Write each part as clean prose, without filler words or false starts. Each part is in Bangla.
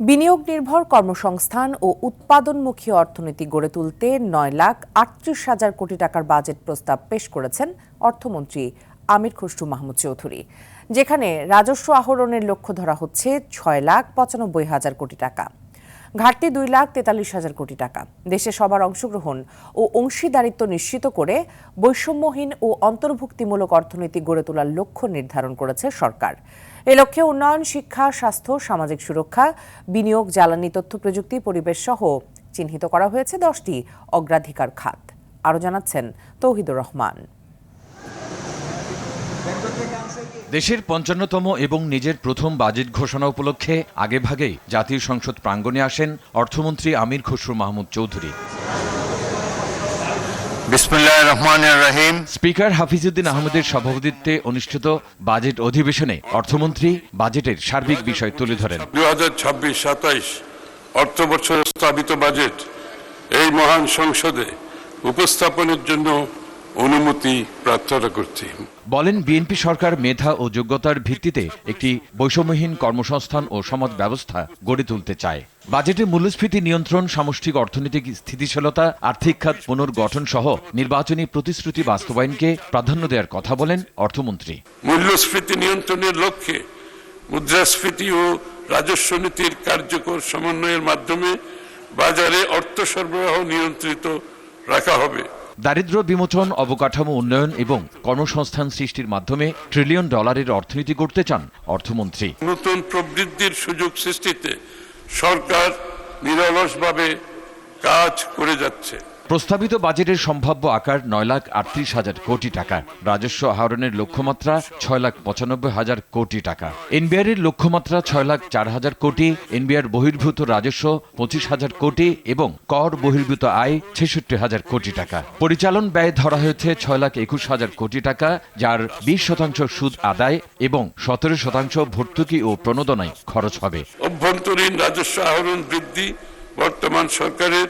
বিনিয়োগ নির্ভর কর্মসংস্থান ও উৎপাদনমুখী অর্থনীতি গড়ে তুলতে 9,38,000 কোটি টাকার বাজেট প্রস্তাব পেশ করেছেন অর্থমন্ত্রী আমির খসরু মাহমুদ চৌধুরী, যেখানে রাজস্ব আহরণের লক্ষ্য ধরা হচ্ছে 6,95,000 কোটি টাকা, ঘাটতি 2,43,000 কোটি টাকা। দেশে সবার অংশগ্রহণ ও অংশীদারিত্ব নিশ্চিত করে বৈষম্যহীন ও অন্তর্ভুক্তিমূলক অর্থনীতি গড়ে তোলার লক্ষ্য নির্ধারণ করেছে সরকার। এ লক্ষ্যে উন্নয়ন, শিক্ষা, স্বাস্থ্য, সামাজিক সুরক্ষা, বিনিয়োগ, জ্বালানি, তথ্য প্রযুক্তি, পরিবেশ সহ চিহ্নিত করা হয়েছে 10টি অগ্রাধিকার খাত। আরও জানাচ্ছেন তৌহিদুর রহমান। দেশের ৫৫তম এবং নিজের প্রথম বাজেট ঘোষণা উপলক্ষে আগেভাগেই জাতীয় সংসদ প্রাঙ্গণে আসেন অর্থমন্ত্রী আমির খসরু মাহমুদ চৌধুরী। বিসমিল্লাহির রহমানির রহিম। স্পিকার হাফিজউদ্দিন আহমেদের সভাপতিত্বে অনুষ্ঠিত বাজেট অধিবেশনে অর্থমন্ত্রী বাজেটের সার্বিক বিষয় তুলে ধরেন। 2026-27 অর্থবছরের স্থাপিত বাজেট এই মহান সংসদে উপস্থাপনের জন্য অনুমতি প্রার্থনা করছি। বলেন, বিএনপি সরকার মেধা ও যোগ্যতার ভিত্তিতে একটি বৈষম্যহীন কর্মসংস্থান ও সমাজ ব্যবস্থা গড়ে তুলতে চায়। বাজেটে মূল্যস্ফীতি নিয়ন্ত্রণ, সামষ্টিক অর্থনৈতিক স্থিতিশীলতা, আর্থিক খাত পুনর্গঠন সহ নির্বাচনী প্রতিশ্রুতি বাস্তবায়নকে প্রাধান্য দেওয়ার কথা বলেন অর্থমন্ত্রী। মূল্যস্ফীতি নিয়ন্ত্রণের লক্ষ্যে মুদ্রাস্ফীতি ও রাজস্ব নীতির কার্যকর সমন্বয়ের মাধ্যমে বাজারে অর্থ সরবরাহ নিয়ন্ত্রিত রাখা হবে। দারিদ্র্য বিমোচন, অবকাঠামো উন্নয়ন এবং কর্মসংস্থান সৃষ্টির মাধ্যমে $1 ট্রিলিয়ন অর্থনীতি গড়তে চান অর্থমন্ত্রী। নতুন প্রবৃদ্ধির সুযোগ সৃষ্টিতে সরকার নিরলসভাবে কাজ করে যাচ্ছে। প্রস্তাবিত বাজেটের সম্ভাব্য আকার 9,38,000 কোটি টাকা। রাজস্ব আহরণের লক্ষ্যমাত্রা 6,95,000 কোটি টাকা। এনবিআর এর লক্ষ্যমাত্রা 6,04,000 কোটি, এনবিআর বহির্ভূত রাজস্ব 25,000 কোটি এবং কর বহির্ভূত আয় 66,000 কোটি টাকা। পরিচালন ব্যয় ধরা হয়েছে 6,21,000 কোটি টাকা, যার 20% সুদ আদায় এবং 17% ভর্তুকি ও প্রণোদনায় খরচ হবে। অভ্যন্তরীণ রাজস্ব আহরণ বৃদ্ধি বর্তমান সরকারের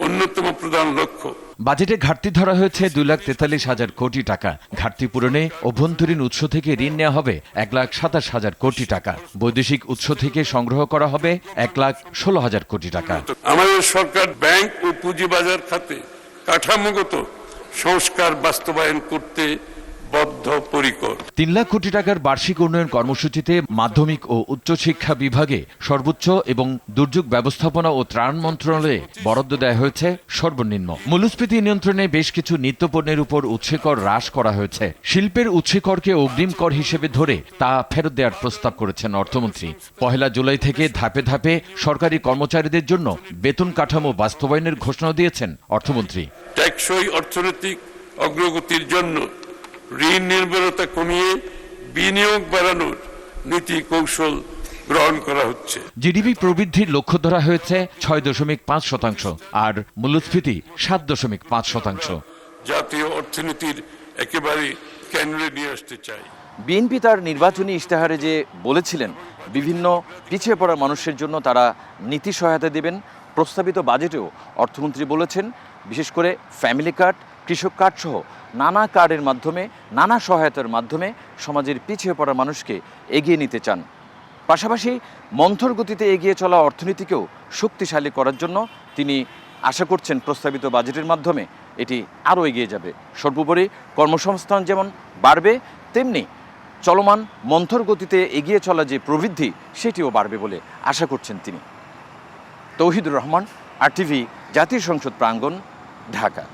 অন্যতম প্রধান লক্ষ্য। বাজেটে ঘাটতি ধরা হয়েছে 2,43,000 কোটি টাকা। ঘাটতি পূরণে অভ্যন্তরীণ উৎস থেকে ঋণ নেওয়া হবে 1,27,000 কোটি টাকা। বৈদেশিক উৎস থেকে সংগ্রহ করা হবে 1,16,000 কোটি টাকা। আমাদের সরকার ব্যাংক ও পুঁজিবাজার খাতে কাঠামোগত সংস্কার বাস্তবায়ন করতে বদ্ধপরিকর। 3 লাখ কোটি টাকার বার্ষিক উন্নয়ন কর্মসূচিতে মাধ্যমিক ও উচ্চশিক্ষা বিভাগে সর্বোচ্চ এবং দুর্যোগ ব্যবস্থাপনা ও ত্রাণ মন্ত্রণালয়ে বরাদ্দ দেওয়া হয়েছে সর্বনিম্ন। মূল্যস্ফীতি নিয়ন্ত্রণে বেশ কিছু নিত্যপণ্যের উপর উৎসেকর হ্রাস করা হয়েছে। শিল্পের উৎসেকরকে অগ্রিম কর হিসেবে ধরে তা ফেরত দেওয়ার প্রস্তাব করেছেন অর্থমন্ত্রী। 1 জুলাই থেকে ধাপে ধাপে সরকারি কর্মচারীদের জন্য বেতন কাঠামো বাস্তবায়নের ঘোষণা দিয়েছেন অর্থমন্ত্রী। টেকসই অর্থনৈতিক অগ্রগতির জন্য ঋণ নির্ভরতা কমিয়ে বিনিয়োগ বাড়ানোর নীতি কৌশল গ্রহণ করা হচ্ছে। জিডিপি প্রবৃদ্ধির লক্ষ্য ধরা হয়েছে 6.5% আর মূল্যস্ফীতি 7.5%। জাতীয় অর্থনীতির একেবারে কেন্দ্রে নিয়ে আসতে চাই। বিএনপি তার নির্বাচনী ইশতেহারে যে বলেছিলেন বিভিন্ন পিছিয়ে পড়া মানুষের জন্য তারা নীতি সহায়তা দেবেন, প্রস্তাবিত বাজেটেও অর্থমন্ত্রী বলেছেন বিশেষ করে ফ্যামিলি কার্ড, কৃষক কার্ড সহ নানা কার্ডের মাধ্যমে, নানা সহায়তার মাধ্যমে সমাজের পিছিয়ে পড়া মানুষকে এগিয়ে নিতে চান। পাশাপাশি মন্থর গতিতে এগিয়ে চলা অর্থনীতিকেও শক্তিশালী করার জন্য তিনি আশা করছেন প্রস্তাবিত বাজেটের মাধ্যমে এটি আরও এগিয়ে যাবে। সর্বোপরি কর্মসংস্থান যেমন বাড়বে, তেমনি চলমান মন্থর গতিতে এগিয়ে চলা যে প্রবৃদ্ধি সেটিও বাড়বে বলে আশা করছেন তিনি। তৌহিদুর রহমান, RTV, জাতীয় সংসদ প্রাঙ্গণ, ঢাকা।